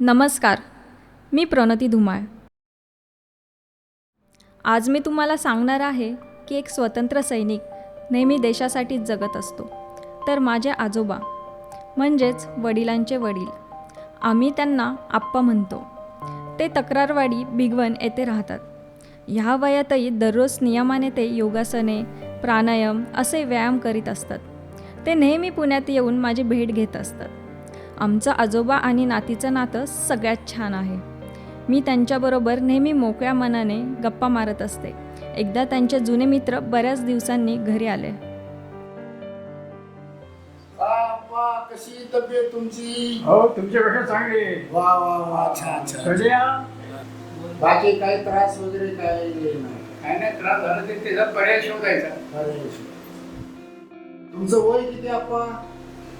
नमस्कार, मी प्रणती धुमाळ. आज मी तुम्हाला सांगणार आहे की एक स्वतंत्र सैनिक नेहमी देशासाठीच जगत असतो. तर माझे आजोबा म्हणजेच वडिलांचे वडील, आम्ही त्यांना आप्पा म्हणतो. ते तक्रारवाडी भिगवण येथे राहतात. ह्या वयातही दररोज नियमाने ते योगासने, प्राणायाम असे व्यायाम करीत असतात. ते नेहमी पुण्यात येऊन माझी भेट घेत असतात. आमचं आजोबा आणि नातीचं नातं सगळ्यात छान आहे. मी त्यांच्याबरोबर नेहमी मोकळ्या मनाने गप्पा मारत असते. एकदा त्यांचे जुने मित्र बऱ्याच दिवसांनी घरी आले. बाप्पा, कशी तब्येत तुमची? हो, तुमच्यापेक्षा चांगली. वा वा वा, छान छान. सध्या बाकी काही त्रास वगैरे काही नाही? काय नाही, त्रास झाला तर त्याचा पर्याय शोधायचा. अरे, तुमचं वय किती आप्पा?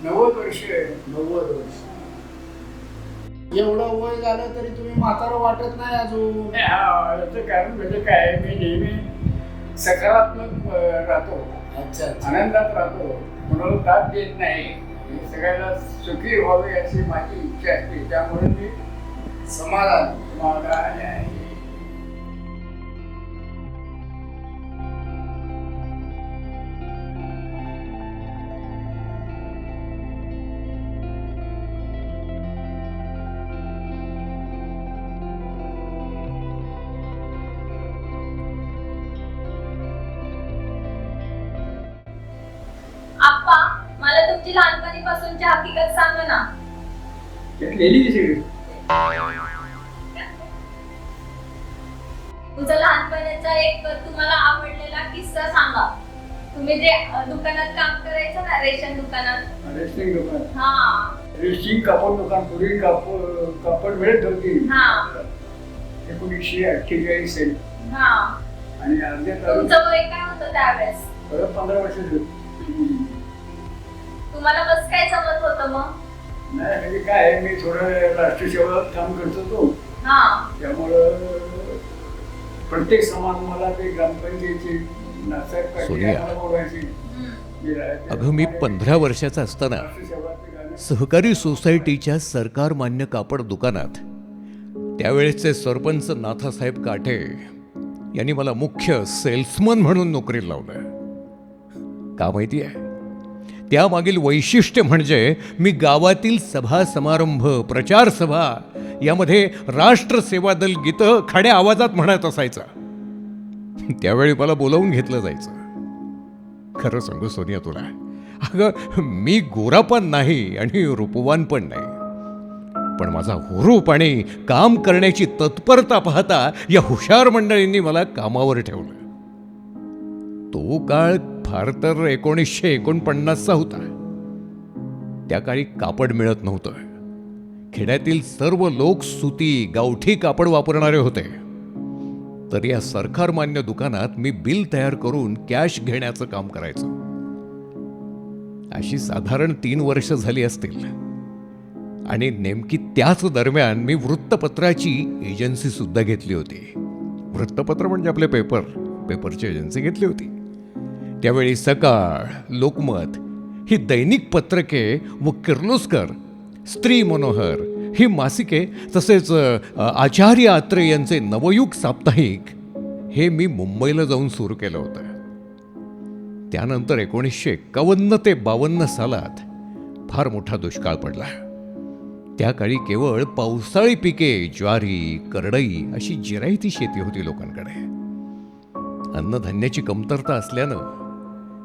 90 वर्ष. 90 वर्ष. एवढं वय झालं तरी तुम्ही म्हातारं वाटत नाही अजून. याचं कारण म्हणजे काय, मी नेहमी सकारात्मक राहतो, अच्छा अच्छा. आनंदात राहतो, कोणाला दाद देत नाही. मी सगळ्याला सुखी व्हावे अशी माझी इच्छा असते. त्यामुळे मी समाधान. समाधान आहे. आप्पा, मला तुमची लहानपणीपासूनची हकीकत सांगा ना. त्यात लिहिली ती सगळी. तुमचा लहानपणाचा एक तुम्हाला आवडलेला किस्सा सांगा. तुम्ही जे दुकानात काम करायचं ना, रेशन दुकानात. रेस्टिंग दुकान, हा रेस्टिंग कापड दुकान. पूर्वी कापड मिळत होती. हा 1948 साली. हा. आणि अर्ध्या तुमचं वय काय होतं त्यावेळेस? परत 15 वर्ष झाली. तुम्हाला कसं काय जमत होतं मग? नाही म्हणजे काय, मी थोडं राष्ट्रसेवेत काम करत होतो. हा. त्यामुळं प्रत्येक समान मला ते ग्रामपंचायतीची नाचक सोनिया. बोलवायची. अगं, मी 15 वर्षाचा असताना सहकारी सोसायटीच्या सरकार मान्य कापड दुकानात त्यावेळेसचे सरपंच नाथासाहेब काठे यांनी मला मुख्य सेल्समन म्हणून नोकरीला लावलं. का माहिती आहे, त्यामागील वैशिष्ट्य म्हणजे मी गावातील सभा समारंभ, प्रचार सभा यामध्ये राष्ट्रसेवा दल गीतं खड्या आवाजात म्हणत असायचा. त्यावेळी मला बोलावून घेतलं जायचं. खरं सांगू सोनिया तुला, अगं मी गोरा पण नाही आणि रूपवान पण नाही, पण माझा हुरूप आणि काम करण्याची तत्परता पाहता या हुशार मंडळींनी मला कामावर ठेवलं. तो काळ फार तर 1949चा होता. त्या काळी कापड मिळत नव्हतं. खेड्यातील सर्व लोक सुती गावठी कापड वापरणारे होते. तर या सरकार मान्य दुकानात मी बिल तयार करून कॅश घेण्याचं काम करायचो. अशी साधारण 3 वर्ष झाली असतील. आणि नेमकी त्याच दरम्यान मी वृत्तपत्राची एजन्सी सुद्धा घेतली होती. वृत्तपत्र म्हणजे आपले पेपरची एजन्सी घेतली होती. त्यावेळी सकाळ, लोकमत ही दैनिक पत्रके व किर्लोस्कर, स्त्री मनोहर ही मासिके, तसेच आचार्य आत्रे यांचे नवयुग साप्ताहिक हे मी मुंबईला जाऊन सुरू केलं होतं. त्यानंतर 1951 ते 52 सालात फार मोठा दुष्काळ पडला. त्या काळी केवळ पावसाळी पिके ज्वारी, करडई अशी जिरायती शेती होती लोकांकडे. अन्नधान्याची कमतरता असल्यानं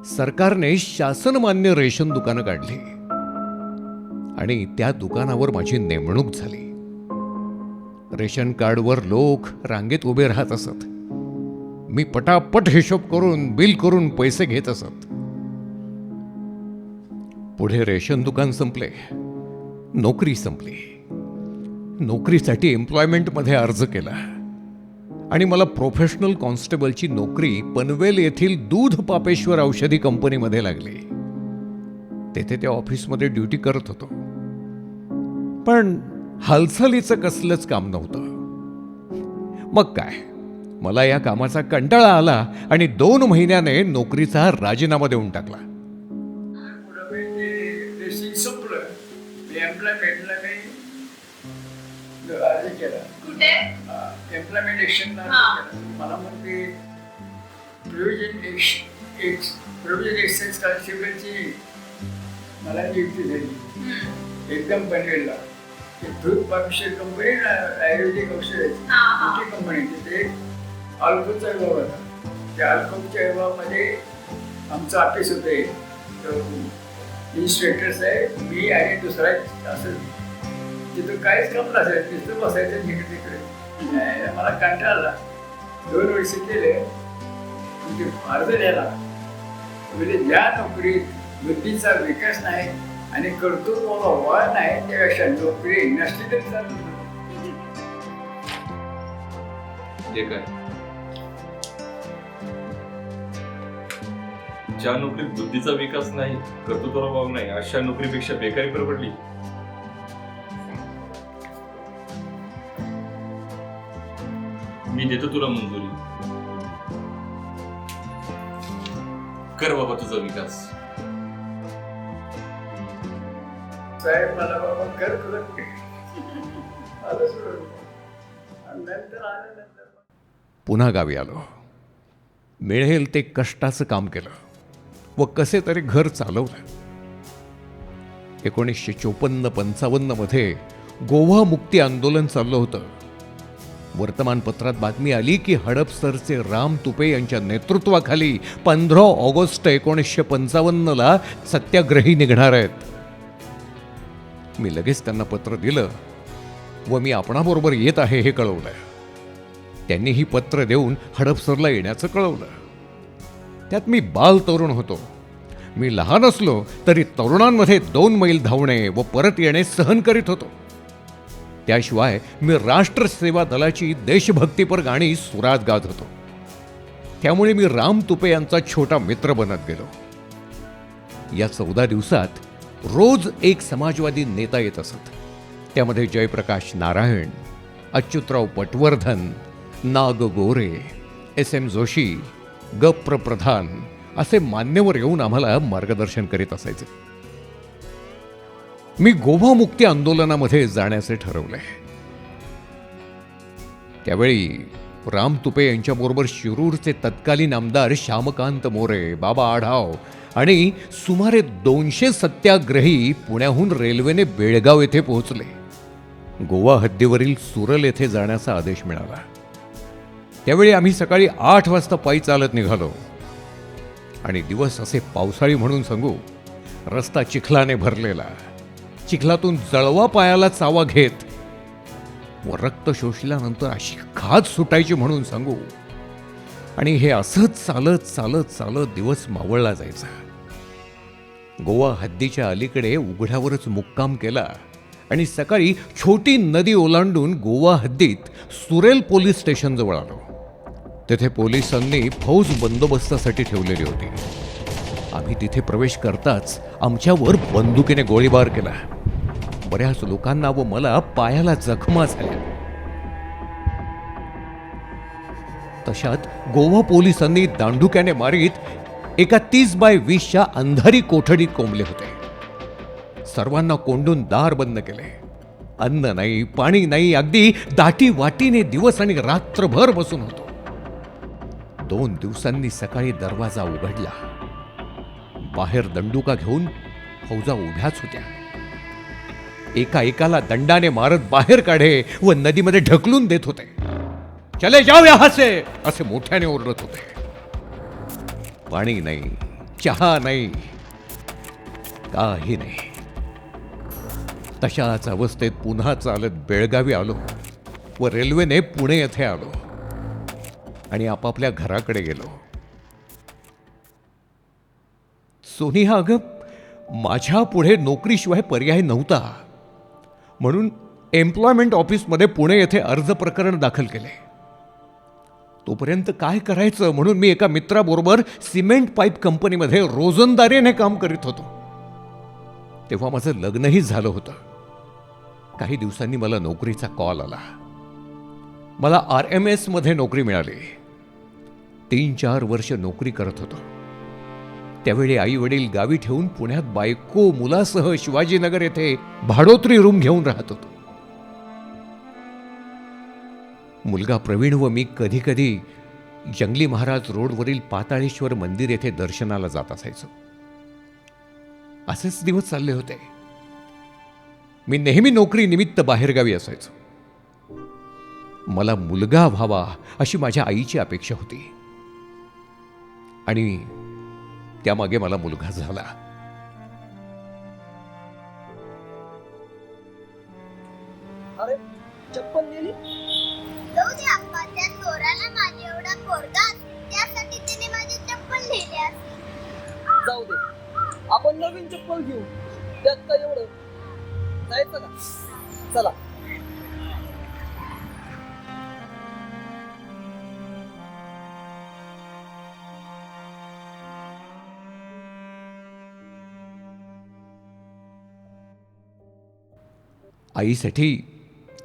सरकारने शासनमान्य रेशन दुकानं काढली आणि त्या दुकानावर माझी नेमणूक झाली. रेशन कार्डवर लोक रांगेत उभे राहत असत. मी पटापट हिशोब करून बिल करून पैसे घेत असत. पुढे रेशन दुकान संपले, नोकरी संपली. नोकरीसाठी एम्प्लॉयमेंटमध्ये अर्ज केला आणि मला प्रोफेशनल कॉन्स्टेबलची नोकरी पनवेल येथील दूध पापेश्वर औषधी कंपनीमध्ये लागली. तेथे त्या ऑफिसमध्ये ड्युटी करत होतो. पण हालचालीचं कसलंच काम नव्हतं. मग काय, मला या कामाचा कंटाळा आला आणि 2 महिन्याने नोकरीचा राजीनामा देऊन टाकला. संपलं, एम्प्लॉय भेटला नाही. अर्ज केला, कुठे? एम्प्लॉयमेंट हा. मला म्हणते प्रोव्हिजन एक्सचेंज कॉन्स्टेबलची मला नियुक्ती झाली एकदम पनवेलला. दूध पामिशन कंपनी ना, आयुर्वेदिक औषधाची हा. मोठी कंपनी. तिथे अल्कोचा विभाग होता. त्या अल्कोच्या विभागामध्ये आमचं ऑफिस होतं. इन्स्पेक्टर साहेब, मी आणि दुसरा असं. तिथं काहीच काम नसायचं, नुसतं बसायचं तिकडे तिकडे. मला कंटाळा आला. 2 वर्ष केले. म्हणजे अर्ज लिहिला म्हणजे ज्या नोकरीत बुद्धीचा विकास नाही आणि कर्तृत्वाला वाढ नाही त्यापेक्षा नोकरी नसली तरी चालत. ते काय, ज्या नोकरीत बुद्धीचा विकास नाही, कर्तृत्वाला वाव नाही, अशा नोकरीपेक्षा बेकारी परवडली. मी देतो तुला मंजुरी. कर बाबा तुझा विकास. साहेब मला बाबा कर तुला आलं सोडून. आणि नंतर आल्यानंतर पुन्हा गावी आलो. मिळेल ते कष्टाचं काम केलं व कसे तरी घर चालवलं. 1954-55 मध्ये गोवा मुक्ती आंदोलन चाललं होतं. वर्तमानपत्रात बातमी आली की हडपसरचे राम तुपे यांच्या नेतृत्वाखाली 15 ऑगस्ट 1955 सत्याग्रही निघणार आहेत. मी लगेच त्यांना पत्र दिलं व मी आपणाबरोबर येत आहे हे कळवलं. त्यांनी ही पत्र देऊन हडपसरला येण्याचं कळवलं. त्यात मी बाल तरुण होतो. मी लहान असलो तरी तरुणांमध्ये 2 मैल धावणे व परत येणे सहन करीत होतो. त्याशिवाय मी राष्ट्रसेवा दलाची देशभक्तीपर गाणी सुरात गात होतो. त्यामुळे मी राम तुपे यांचा छोटा मित्र बनत गेलो. या 14 दिवसात रोज एक समाजवादी नेता येत असत. त्यामध्ये जयप्रकाश नारायण, अच्युतराव पटवर्धन, नाग गोरे, SM जोशी, गप्र प्रधान असे मान्यवर येऊन आम्हाला मार्गदर्शन करीत असायचे. मी गोवा मुक्ती आंदोलनामध्ये जाण्याचे ठरवले. त्यावेळी राम तुपे यांच्याबरोबर शिरूरचे तत्कालीन आमदार श्यामकांत मोरे, बाबा आढाव आणि सुमारे 200 सत्याग्रही पुण्याहून रेल्वेने बेळगाव येथे पोहोचले. गोवा हद्दीवरील सुरल येथे जाण्याचा आदेश मिळाला. त्यावेळी आम्ही सकाळी 8 वाजता पायी चालत निघालो आणि दिवस असे पावसाळी म्हणून सांगू, रस्ता चिखलाने भरलेला. चिखलातून जळवा पायाला चावा घेत व रक्त शोषल्यानंतर अशी खाज सुटायची म्हणून सांगू. आणि हे असंच चालत चालत चालत दिवस मावळला जायचा. गोवा हद्दीच्या अलीकडे उघड्यावरच मुक्काम केला आणि सकाळी छोटी नदी ओलांडून गोवा हद्दीत सुरेल पोलीस स्टेशन जवळ आलो. तेथे पोलिसांनी फौज बंदोबस्तासाठी ठेवलेली होती. आम्ही तिथे प्रवेश करताच आमच्यावर बंदुकीने गोळीबार केला. बऱ्याच लोकांना व मला पायाला जखमा झाल्या. तशात गोवा पोलिसांनी दांडुक्याने मारीत एका 30x20च्या अंधारी कोठडीत कोंबले होते. सर्वांना कोंडून दार बंद केले. अन्न नाही, पाणी नाही, अगदी दाटी वाटीने दिवस आणि रात्रभर बसून होतो. 2 दिवसांनी सकाळी दरवाजा उघडला. बाहेर दंडुका घेऊन फौजा उभ्याच होत्या. एका एकाला दंडाने मारत बाहेर काढे व नदीमध्ये ढकलून देत होते. चले जाओ यहाँ से असे मोठ्याने ओरडत होते. पाणी नाही, चहा नाही, काही नाही. तशाच अवस्थेत पुन्हा चालत बेळगावी आलो व रेल्वेने पुणे येथे आलो आणि आपापल्या घराकडे गेलो. सोनिया, अगं माझ्या पुढे नोकरीशिवाय पर्याय नव्हता म्हणून एम्प्लॉयमेंट ऑफिसमध्ये पुणे येथे अर्ज प्रकरण दाखल केले. तोपर्यंत काय करायचं म्हणून मी एका मित्राबरोबर सिमेंट पाईप कंपनीमध्ये रोजंदारीने काम करीत होतो. तेव्हा माझं लग्नही झालं होतं. काही दिवसांनी मला नोकरीचा कॉल आला. मला RMS मध्ये नोकरी मिळाली. 3-4 वर्ष नोकरी करत होतो. त्यावेळी आई वडील गावी ठेवून पुण्यात बायको मुलासह शिवाजीनगर येथे भाडोत्री रूम घेऊन राहत होतो. मुलगा प्रवीण व मी कधी कधी जंगली महाराज रोडवरील पाताळेश्वर मंदिर येथे दर्शनाला जात असायचो. असेच दिवस चालले होते. मी नेहमी नोकरी निमित्त बाहेरगावी असायचो. मला मुलगा व्हावा अशी माझ्या आईची अपेक्षा होती आणि त्यामागे मला मुलगा झाला. अरे चप्पल नेली. जाऊ दे अप्पा, त्या चोराला माझी एवढा पोरगा त्यासाठी तिने माझी चप्पल नेली असती. जाऊ दे, आपण नवीन चप्पल घेऊ. त्यात काय एवढं, जायचं का? चला. आईसाठी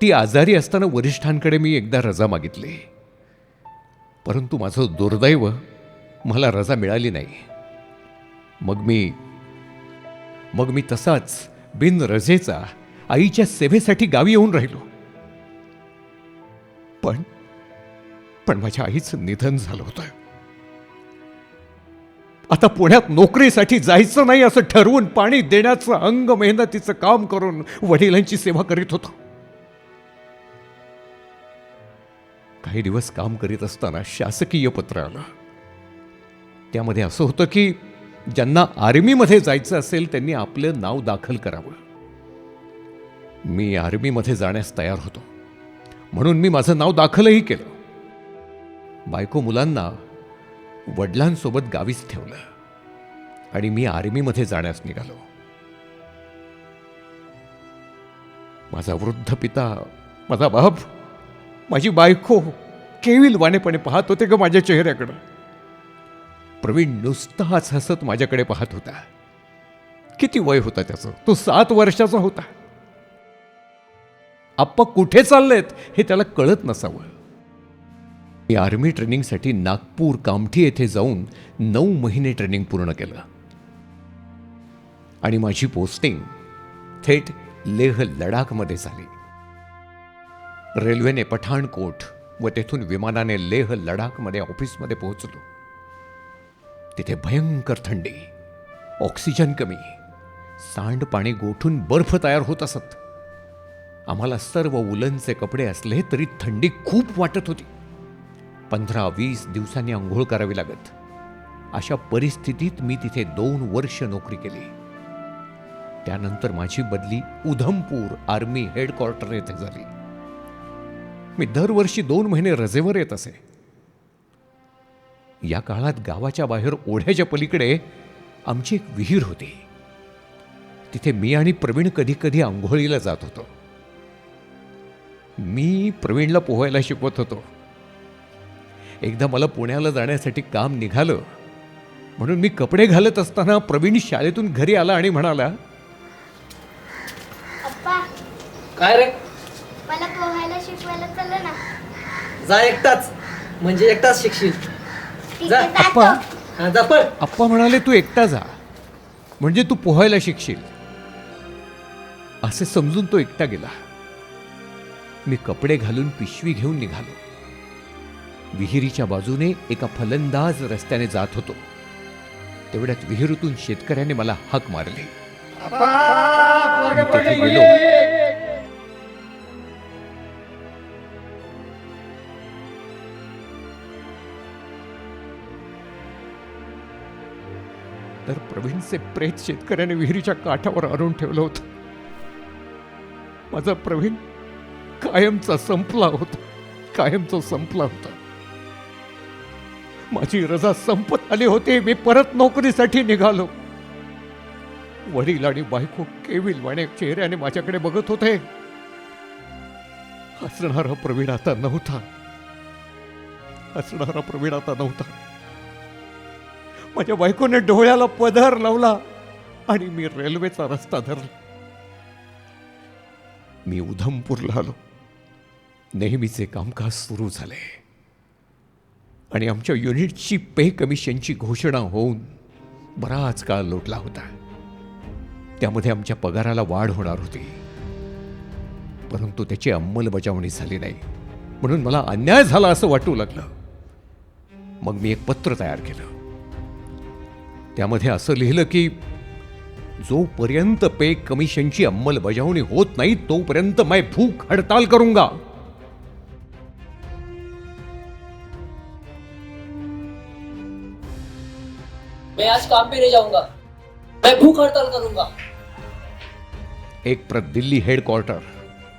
ती आजारी असताना वरिष्ठांकडे मी एकदा रजा मागितली, परंतु माझं दुर्दैव मला रजा मिळाली नाही. मग मी तसाच बिन रजेचा आईच्या सेवेसाठी गावी येऊन राहिलो. पण माझ्या आईचं निधन झालं होतं. आता पुण्यात नोकरीसाठी जायचं नाही असं ठरवून पाणी देण्याचं अंग मेहनतीचं काम करून वडिलांची सेवा करीत होतो. काही दिवस काम करीत असताना शासकीय पत्र आलं. त्यामध्ये असं होतं की ज्यांना आर्मीमध्ये जायचं असेल त्यांनी आपलं नाव दाखल करावं. मी आर्मीमध्ये जाण्यास तयार होतो, म्हणून मी माझं नाव दाखलही केलं. बायको मुलांना वडिलांसोबत गावीच ठेवलं आणि मी आर्मीमध्ये जाण्यास निघालो. माझा वृद्ध पिता, माझा बाप, माझी बायको केविलवाणेपणे पाहत होते ग माझ्या चेहऱ्याकडं. प्रवीण नुसताच हसत माझ्याकडे पाहत होता. किती वय होता त्याचं? तो 7 वर्षाचा होता. आप्पा कुठे चाललेत हे त्याला कळत नसावं. मी आर्मी ट्रेनिंगसाठी नागपूर कामठी येथे जाऊन 9 महिने ट्रेनिंग पूर्ण केलं आणि माझी पोस्टिंग थेट लेह लडाखमध्ये झाली. रेल्वेने पठाणकोट व तेथून विमानाने लेह लडाखमध्ये ऑफिसमध्ये पोहोचलो. तिथे भयंकर थंडी, ऑक्सिजन कमी, सांडपाणी गोठून बर्फ तयार होत असत. आम्हाला सर्व उलनचे कपडे असले तरी थंडी खूप वाटत होती. 15-20 दिवसांनी आंघोळ करावी लागत. अशा परिस्थितीत मी तिथे 2 वर्ष नोकरी केली. त्यानंतर माझी बदली उधमपूर आर्मी हेडक्वार्टर येथे झाली. मी दरवर्षी 2 महिने रजेवर येत असे. या काळात गावाच्या बाहेर ओढ्याच्या पलीकडे आमची एक विहीर होती. तिथे मी आणि प्रवीण कधी कधी आंघोळीला जात होतो. मी प्रवीणला पोहायला शिकवत होतो. एकदा मला पुण्याला जाण्यासाठी काम निघालं, म्हणून मी कपडे घालत असताना प्रवीण शाळेतून घरी आला आणि म्हणाला, अप्पा, काय रे? मला पोहायला शिकवायला चला ना. जा एकटाच, म्हणजे एकटाच शिकशील. ठीक जा. आहे, जातो. आप्पा हा, जा पण. आप्पा म्हणाले तू एकटा जा, म्हणजे तू पोहायला शिकशील. असे समजून तो एकटा गेला. मी कपडे घालून पिशवी घेऊन निघालो. विहिरीच्या बाजूने एका फलंदाज रस्त्याने जात होतो. तेवढ्यात विहिरीतून शेतकऱ्याने मला हाक मारली. मी तेथे गेलो. तर प्रवीणचे प्रेत शेतकऱ्याने विहिरीच्या काठावर आणून ठेवलं होतं. माझा प्रवीण कायमचा संपला होता, कायमचा संपला होता. माझी रजा संपत आली होती. मी परत नोकरीसाठी निघालो. वडील आणि बायको केविलवाणे चेहऱ्याने माझ्याकडे बघत होते. हसणारा प्रवीण आता नव्हता. हसणारा प्रवीण आता नव्हता. माझ्या बायकोने डोळ्याला पदर लावला आणि मी रेल्वेचा रस्ता धरला. मी उधमपूरला आलो. नेहमीचे कामकाज सुरू झाले आणि आमच्या युनिटची पे कमिशनची घोषणा होऊन बराच काळ लोटला होता. त्यामध्ये आमच्या पगाराला वाढ होणार होती, परंतु त्याची अंमलबजावणी झाली नाही. म्हणून मला अन्याय झाला असं वाटू लागलं. मग मी एक पत्र तयार केलं. त्यामध्ये असं लिहिलं की जोपर्यंत पे कमिशनची अंमलबजावणी होत नाही तोपर्यंत मैं भूख हड़ताल करूंगा. मैं आज काम पे नहीं जाऊंगा, मैं भूख हड़ताल करूंगा. एक प्रत दिल्ली हेडक्वार्टर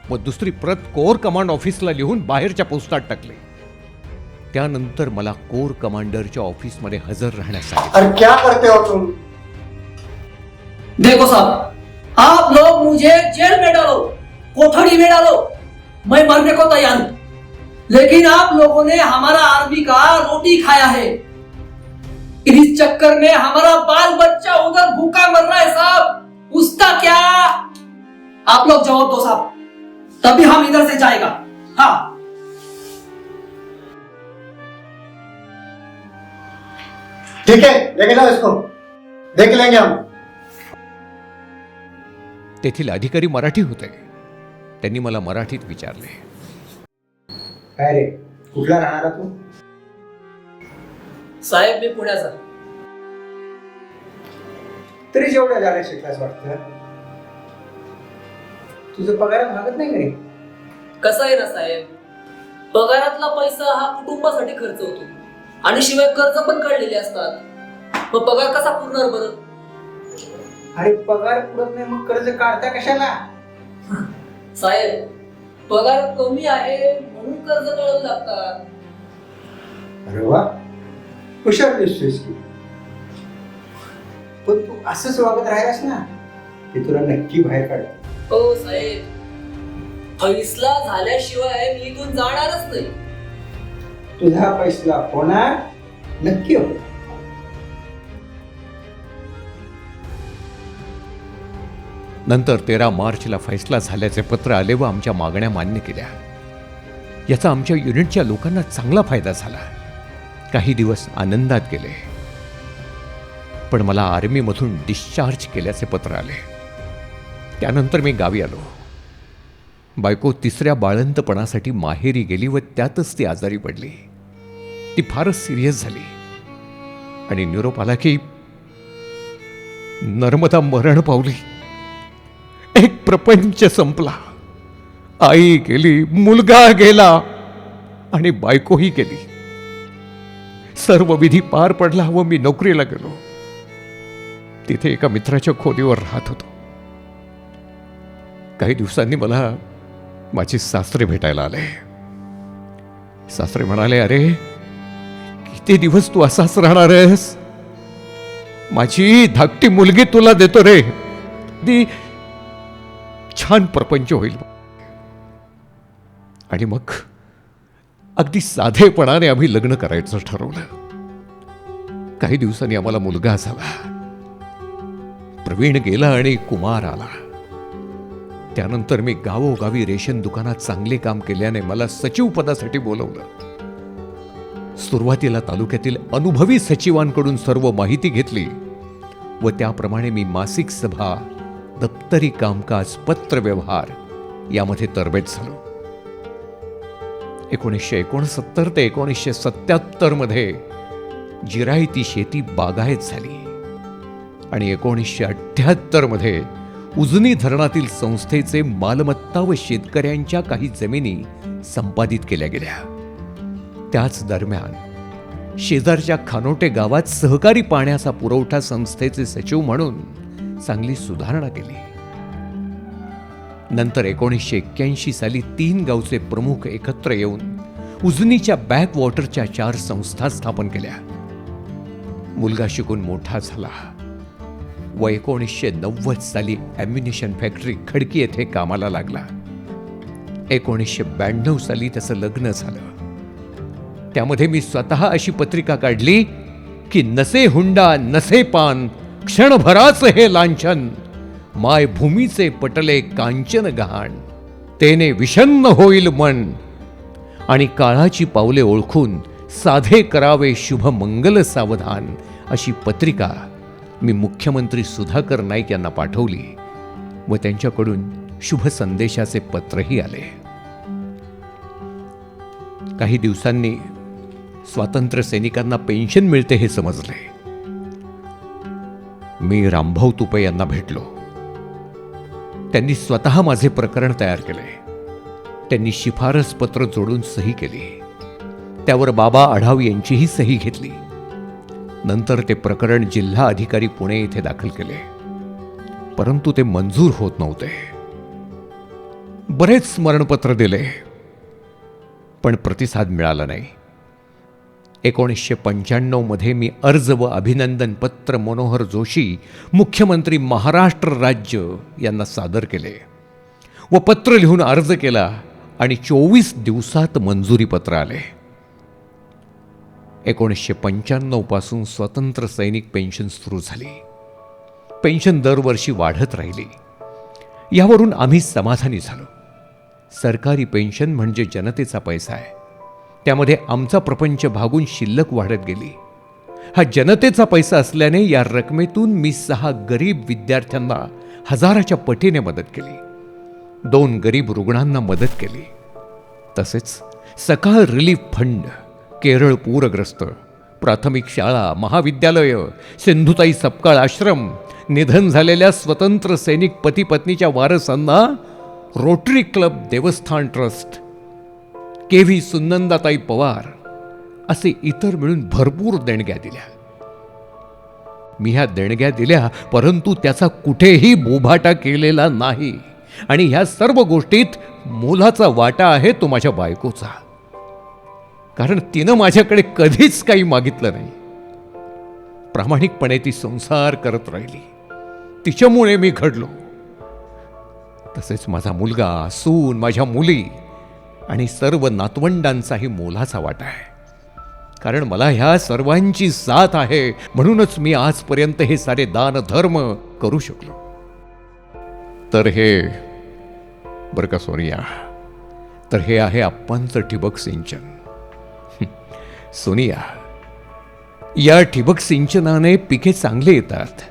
व दुसरी प्रत कोर कमांड ऑफिसला लिहून बाहेरच्या पोस्टात टाकले. त्यानंतर मला कोर कमांडरच्या ऑफिसमध्ये हजर राहण्यास सांगितले. अरे क्या करते हो तुम? देखो साहब, आप लोग मुझे जेल में डालो, कोठरी में डालो, मैं मरने को तैयार हूं. लेकिन आप लोगों ने हमारा आर्मी का रोटी खाया है. इस चक्कर में हमारा बाल बच्चा उधर भूखा मर रहा है साहब. उसका क्या? आप लोग जवाब दो साहब, तभी हम इधर से जाएगा. हाँ, ठीक है, लेके जाओ इसको, देख लेंगे हम. तेथील अधिकारी मराठी होते. त्यांनी मला मराठीत विचारले. काय रे, कुठला राहणार तू? साहेब मी पुण्याचा. तरी जेवढ्या झाल्या शिकलास वाटतं. तुझं पगार मागत नाही घरी? कसं आहे ना साहेब, पगारातला पैसा हा कुटुंबासाठी खर्च होतो आणि शिवाय कर्ज पण काढलेले असतात. मग पगार कसा पुरणार बरं? अरे पगार पुरत नाही मग कर्ज काढता कशाला? साहेब, पगार कमी आहे म्हणून कर्ज काढावे लागतात. अरे वा, हुशार दिसतोयस की. पण तू असंच वागत राहिलास ना की तुला नक्की बाहेर काढ. हो साहेब, फैसला झाल्याशिवाय मी इथून जाणारच नाही. तुझा फैसला होणार नक्की होणार. नंतर 13 मार्चला फैसला झाल्याचे पत्र आले व आमच्या मागण्या मान्य केल्या. याचा आमच्या युनिटच्या लोकांना चांगला फायदा झाला. काही दिवस आनंदात गेले. पण मला आर्मीमधून डिस्चार्ज केल्याचे पत्र आले. त्यानंतर मी गावी आलो. बायको 3ऱ्या बाळंतपणासाठी माहेरी गेली व त्यातच ती आजारी पडली. ती फारच सिरियस झाली आणि निरोप आला की नर्मदा मरण पावली. एक प्रपंच संपला. आई गेली, मुलगा गेला आणि बायकोही गेली. सर्व विधी पार पडला व मी नोकरीला गेलो. तिथे एका मित्राच्या खोलीवर राहत होतो. काही दिवसांनी मला माझे सासरे भेटायला आले. सासरे म्हणाले, अरे किती दिवस तू असाच राहणार आहेस? माझी धाकटी मुलगी तुला देतो रे, ती छान प्रपंच होईल. आणि मग अगदी साधेपणाने आम्ही लग्न करायचं ठरवलं. काही दिवसांनी आम्हाला मुलगा झाला. प्रवीण गेला आणि कुमार आला. त्यानंतर मी गावोगावी रेशन दुकानात चांगले काम केल्याने मला सचिव पदासाठी बोलवलं. सुरुवातीला तालुक्यातील अनुभवी सचिवांकडून सर्व माहिती घेतली व त्याप्रमाणे मी मासिक सभा, दप्तरी कामकाज, पत्रव्यवहार यामध्ये तरबेज झालो. 1969 ते 1977 मध्ये जिरायती शेती बागायत झाली आणि 1978 मध्ये उजनी धरणातील संस्थेचे मालमत्ता व शेतकऱ्यांच्या काही जमिनी संपादित केल्या गेल्या. त्याच दरम्यान शेजारच्या खानोटे गावात सहकारी पाण्याचा पुरवठा संस्थेचे सचिव म्हणून चांगली सुधारणा केली. नंतर 1981 साली 3 गावचे प्रमुख एकत्र येऊन उजनीच्या बॅक वॉटरच्या 4 संस्था स्थापन केल्या. मुलगा शिकून मोठा झाला व 1990 साली ॲम्युनिशन फॅक्टरी खडकी येथे कामाला लागला. 1992 साली त्याचं लग्न झालं. त्यामध्ये मी स्वतः अशी पत्रिका काढली की नसे हुंडा नसे पान, क्षणभराच हे लांछन, माय भूमीचे पटले कांचन गहाण, तेने विषण्ण होईल मन, आणि काळाची पावले ओळखून साधे करावे शुभ मंगल सावधान. अशी पत्रिका मी मुख्यमंत्री सुधाकर नाईक यांना पाठवली व त्यांच्याकडून शुभ संदेशाचे पत्रही आले. काही दिवसांनी स्वातंत्र्य सैनिकांना पेन्शन मिळते हे समजले. मी रामभाऊ तुपे यांना भेटलो. त्यांनी स्वतः माझे प्रकरण तयार केले. त्यांनी शिफारस पत्र जोडून सही केली. त्यावर बाबा आढाव यांचीही सही घेतली. नंतर ते प्रकरण जिल्हा अधिकारी पुणे येथे दाखल केले. परंतु ते मंजूर होत नव्हते. बरेच स्मरणपत्र दिले, पण प्रतिसाद मिळाला नाही. 1995 मध्ये मी अर्ज व अभिनंदन पत्र मनोहर जोशी, मुख्यमंत्री महाराष्ट्र राज्य यांना सादर केले व पत्र लिहून अर्ज केला आणि 24 दिवसात मंजुरी पत्र आले. 1995 पासून स्वतंत्र सैनिक पेन्शन सुरू झाली. पेन्शन दरवर्षी वाढत राहिली. यावरून आम्ही समाधानी झालो. सरकारी पेन्शन म्हणजे जनतेचा पैसा आहे. त्यामध्ये आमचा प्रपंच भागून शिल्लक वाढत गेली. हा जनतेचा पैसा असल्याने या रकमेतून मी 6 गरीब विद्यार्थ्यांना हजाराच्या पटीने मदत केली. 2 गरीब रुग्णांना मदत केली. तसेच सकाळ रिलीफ फंड, केरळ पूरग्रस्त, प्राथमिक शाळा, महाविद्यालय, सिंधुताई सपकाळ आश्रम, निधन झालेल्या स्वतंत्र सैनिक पती पत्नीच्या वारसांना रोटरी क्लब देवस्थान ट्रस्ट, KV सुनंदाताई पवार असे इतर मिळून भरपूर देणग्या दिल्या. मी ह्या देणग्या दिल्या, परंतु त्याचा कुठेही बोभाटा केलेला नाही. आणि ह्या सर्व गोष्टीत मोलाचा वाटा आहे तो माझ्या बायकोचा. कारण तिनं माझ्याकडे कधीच काही मागितलं नाही. प्रामाणिकपणे ती संसार करत राहिली. तिच्यामुळे मी घडलो. तसेच माझा मुलगा, सून, माझ्या मुली आणि सर्व नातवंडांचाही मोलाचा वाटा आहे. कारण मला ह्या सर्वांची साथ आहे, म्हणूनच मी आजपर्यंत हे सारे दान धर्म करू शकलो. तर हे बरं का सोनिया, तर हे आहे आप्पांचं ठिबक सिंचन. सोनिया, या ठिबक सिंचनाने पिके चांगले येतात,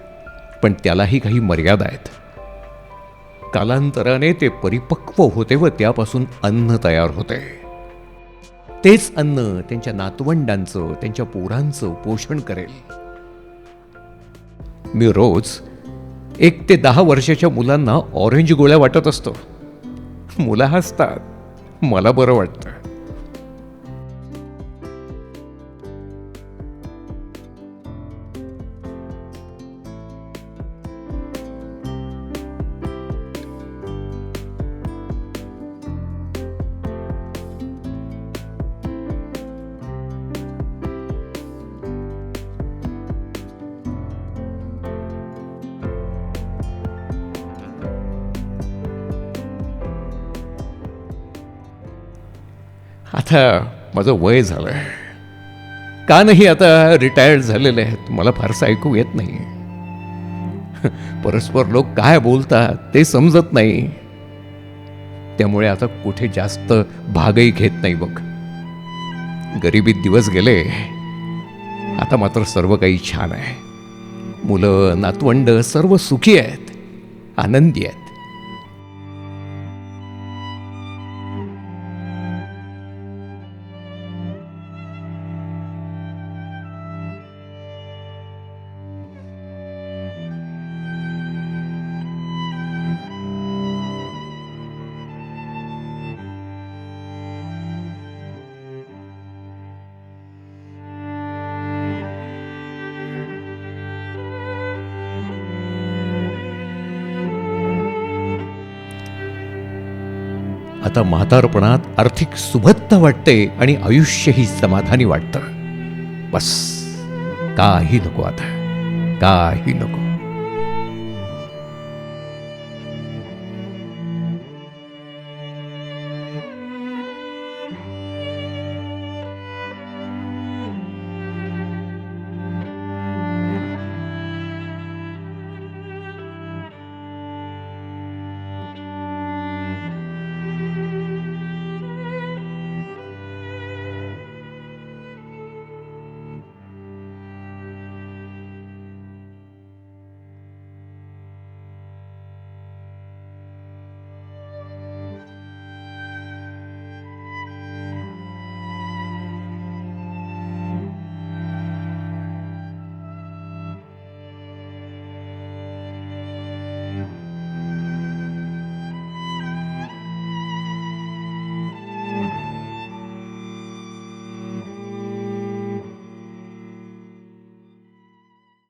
पण त्यालाही काही मर्यादा आहेत. कालांतराने ते परिपक्व होते व त्यापासून अन्न तयार होते. तेच अन्न त्यांच्या नातवंडांचं, त्यांच्या पोरांचं पोषण करेल. मी रोज 1 ते 10 वर्षाच्या मुलांना ऑरेंज गोळ्या वाटत असतो. मुलं हसतात, मला बरं वाटतं. आता माझं वय झालंय. कानही आता रिटायर्ड झालेले आहेत. मला फारसं ऐकू येत नाही. परस्पर लोक काय बोलतात ते समजत नाही. त्यामुळे आता कुठे जास्त भागही घेत नाही बघ. गरिबीत दिवस गेले. आता मात्र सर्व काही छान आहे. मुलं, नातवंड सर्व सुखी आहेत, आनंदी आहेत. आता म्हातारपणात आर्थिक सुबत्ता वाटते आणि आयुष्यही समाधानी वाटतं. बस काही नको, आता काही नको.